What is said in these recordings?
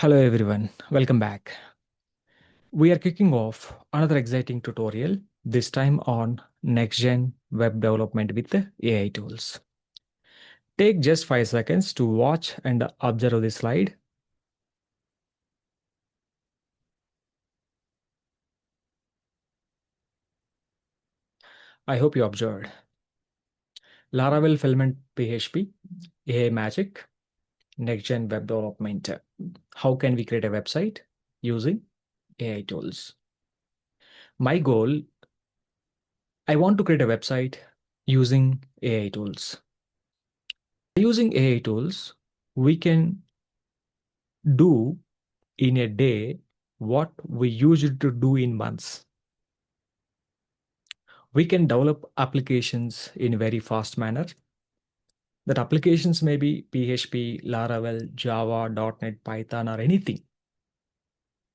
Hello everyone, welcome back. We are kicking off another exciting tutorial, this time on next-gen web development with the AI tools. Take just 5 seconds to watch and observe this slide. I hope you observed. Laravel Filament PHP, AI Magic, next-gen web development. How can we create a website using AI tools? My goal, I want to create a website using AI tools. Using AI tools, we can do in a day what we used to do in months. We can develop applications in a very fast manner. That applications may be PHP, Laravel, Java, .NET, Python, or anything.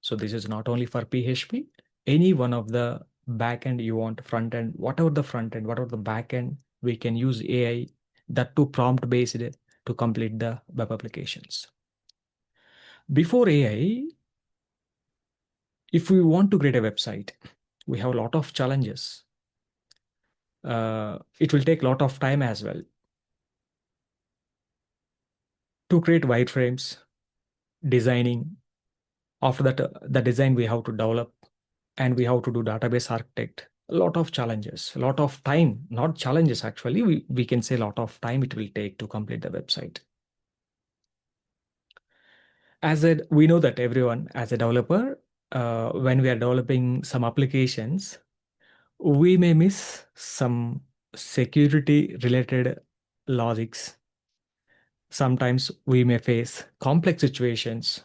So this is not only for PHP, any one of the backend you want, front end, whatever the front end, whatever the backend, we can use AI, that to prompt based to complete the web applications. Before AI, if we want to create a website, we have a lot of challenges. It will take a lot of time as well to create wireframes, designing. After that, the design we have to develop, and we have to do database architect. A lot of challenges, a lot of time, not challenges actually. We can say a lot of time it will take to complete the website. We know that everyone, as a developer, when we are developing some applications, we may miss some security related logics. Sometimes we may face complex situations.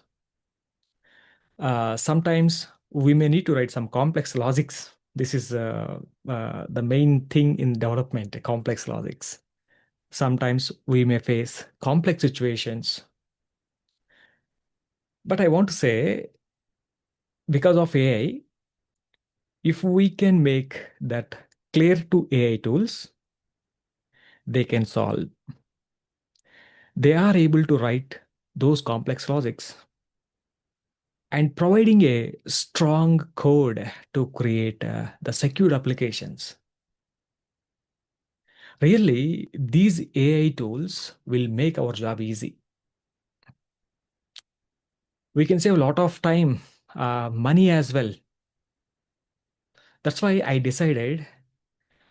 Sometimes we may need to write some complex logics. This is the main thing in development, complex logics. Sometimes we may face complex situations. But I want to say, because of AI, if we can make that clear to AI tools, they can solve. They are able to write those complex logics and providing a strong code to create the secured applications. Really, these AI tools will make our job easy. We can save a lot of time, money as well. That's why I decided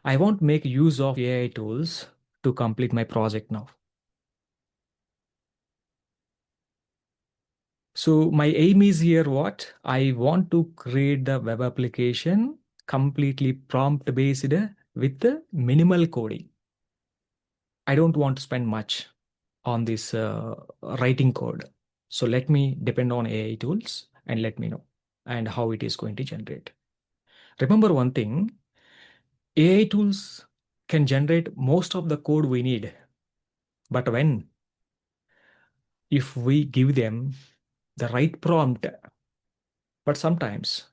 I won't make use of AI tools to complete my project now. So my aim is here what? I want to create the web application completely prompt based with the minimal coding. I don't want to spend much on this writing code. So let me depend on AI tools and let me know and how it is going to generate. Remember one thing, AI tools can generate most of the code we need. But if we give them the right prompt, but sometimes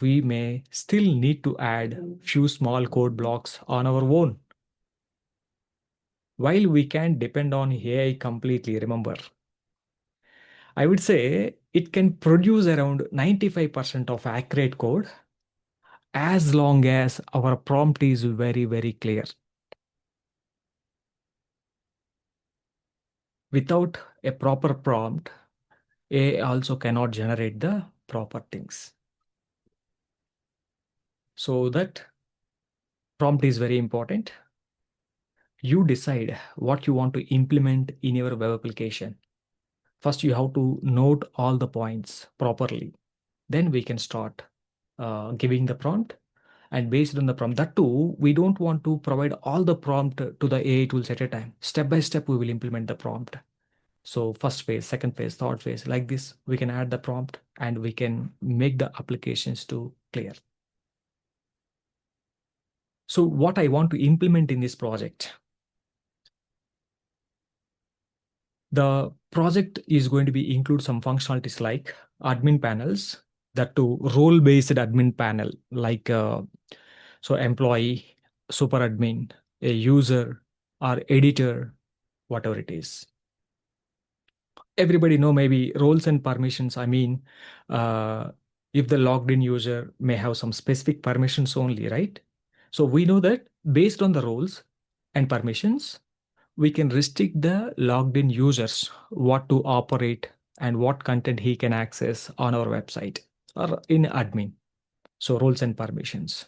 we may still need to add few small code blocks on our own. While we can depend on AI completely, remember, I would say it can produce around 95% of accurate code as long as our prompt is very, very clear. Without a proper prompt, AI also cannot generate the proper things. So that prompt is very important. You decide what you want to implement in your web application. First, you have to note all the points properly. Then we can start giving the prompt. And based on the prompt, that too, we don't want to provide all the prompt to the AI tools at a time. Step by step, we will implement the prompt. So first phase, second phase, third phase, like this, we can add the prompt and we can make the applications to clear. So what I want to implement in this project, the project is going to be include some functionalities like admin panels, that to role-based admin panel, like so employee, super admin, a user, or editor, whatever it is. everybody know maybe roles and permissions. I mean, uh, if the logged in user may have some specific permissions only, right? So we know that based on the roles and permissions, we can restrict the logged in users what to operate and what content he can access on our website or in admin. So roles and permissions.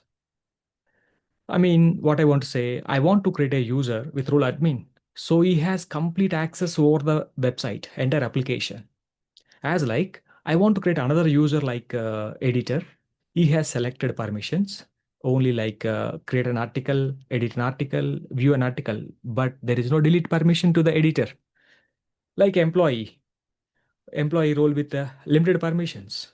I mean, what I want to say, I want to create a user with role admin. So he has complete access over the website, entire application. As like, I want to create another user like editor. He has selected permissions, only like create an article, edit an article, view an article, but there is no delete permission to the editor. Like employee role with limited permissions.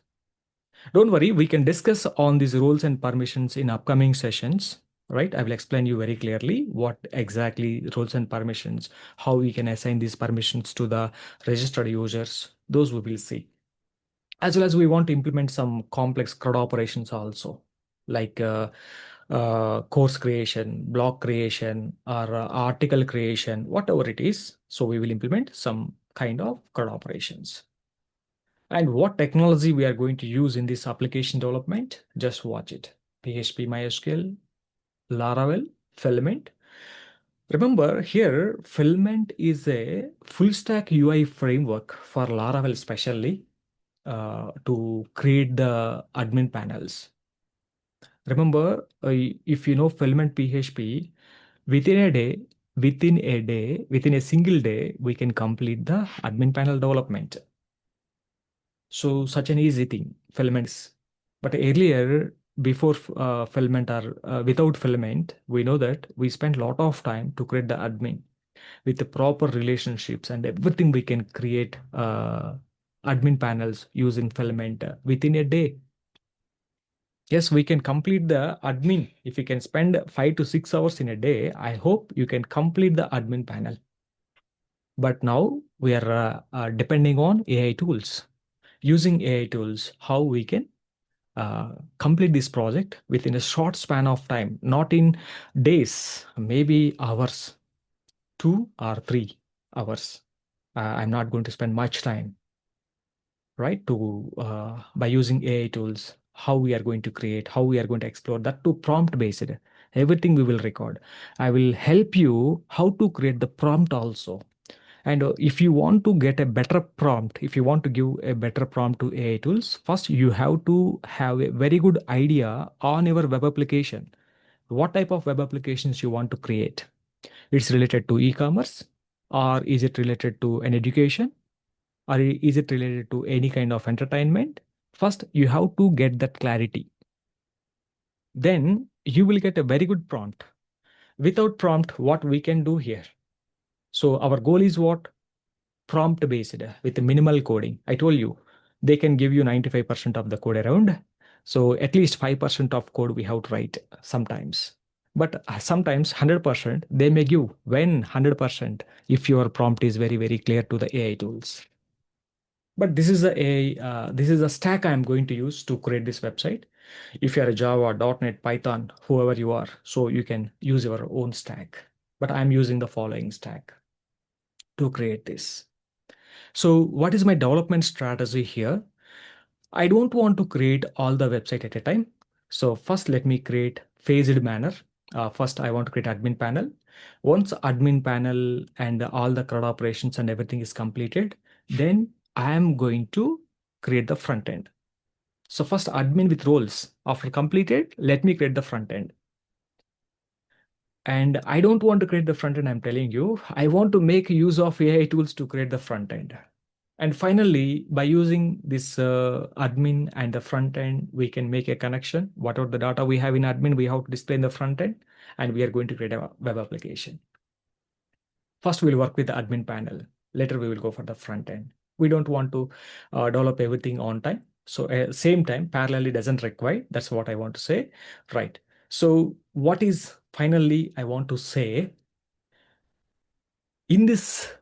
Don't worry, we can discuss on these roles and permissions in upcoming sessions, right? I will explain you very clearly what exactly roles and permissions, how we can assign these permissions to the registered users. Those we will see. As well as we want to implement some complex CRUD operations also, like course creation, blog creation, or article creation, whatever it is. So we will implement some kind of CRUD operations. And what technology we are going to use in this application development, just watch it. PHP, MySQL, Laravel, Filament. Remember here, Filament is a full stack UI framework for Laravel especially to create the admin panels. Remember, if you know Filament PHP, within a day, within a single day, we can complete the admin panel development. So such an easy thing, filaments. But earlier, before filament or without filament, we know that we spent a lot of time to create the admin with the proper relationships and everything. We can create admin panels using filament within a day. Yes, we can complete the admin. If you can spend 5 to 6 hours in a day, I hope you can complete the admin panel. But now we are depending on AI tools. Using AI tools, how we can complete this project within a short span of time, not in days, maybe hours, 2 or 3 hours. I'm not going to spend much time, right? To by using AI tools, how we are going to create, how we are going to explore that to prompt based. Everything we will record. I will help you how to create the prompt also. And if you want to get a better prompt, if you want to give a better prompt to AI tools, first you have to have a very good idea on your web application. What type of web applications you want to create? It's related to e-commerce, or is it related to an education, or is it related to any kind of entertainment? First, you have to get that clarity. Then you will get a very good prompt. Without prompt, what we can do here? So our goal is what? Prompt based with minimal coding. I told you they can give you 95% of the code around. So at least 5% of code we have to write sometimes. But sometimes 100% they may give. When 100% if your prompt is very, very clear to the AI tools. But this is a stack I'm going to use to create this website. If you are a Java, .NET, Python, whoever you are, so you can use your own stack. But I'm using the following stack to create this. So what is my development strategy here? I don't want to create all the website at a time. So first let me create phased manner. First I want to create admin panel. Once admin panel and all the CRUD operations and everything is completed, then I am going to create the front end. So first admin with roles. After completed, let me create the front end. And I don't want to create the front end, I'm telling you. I want to make use of AI tools to create the front end. And finally, by using this admin and the front end, we can make a connection. Whatever the data we have in admin, we have to display in the front end, and we are going to create a web application. First, we'll work with the admin panel. Later, we will go for the front end. We don't want to develop everything on time. So same time, parallelly doesn't require. That's what I want to say. Right. So what is finally I want to say in this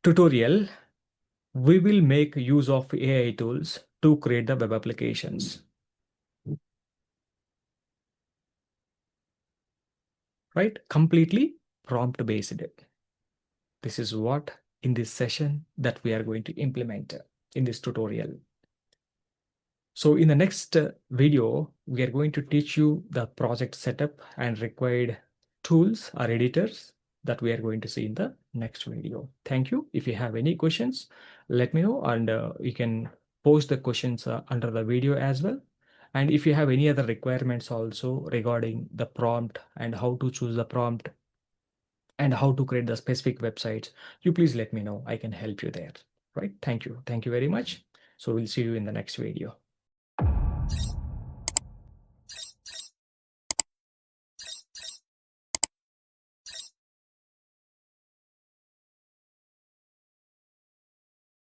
tutorial, we will make use of AI tools to create the web applications, right? Completely prompt based. This is what in this session that we are going to implement in this tutorial. So in the next video, we are going to teach you the project setup and required tools or editors that we are going to see in the next video. Thank you. If you have any questions, let me know, and you can post the questions under the video as well. And if you have any other requirements also regarding the prompt and how to choose the prompt and how to create the specific websites, you please let me know. I can help you there. Right? Thank you. Thank you very much. So we'll see you in the next video.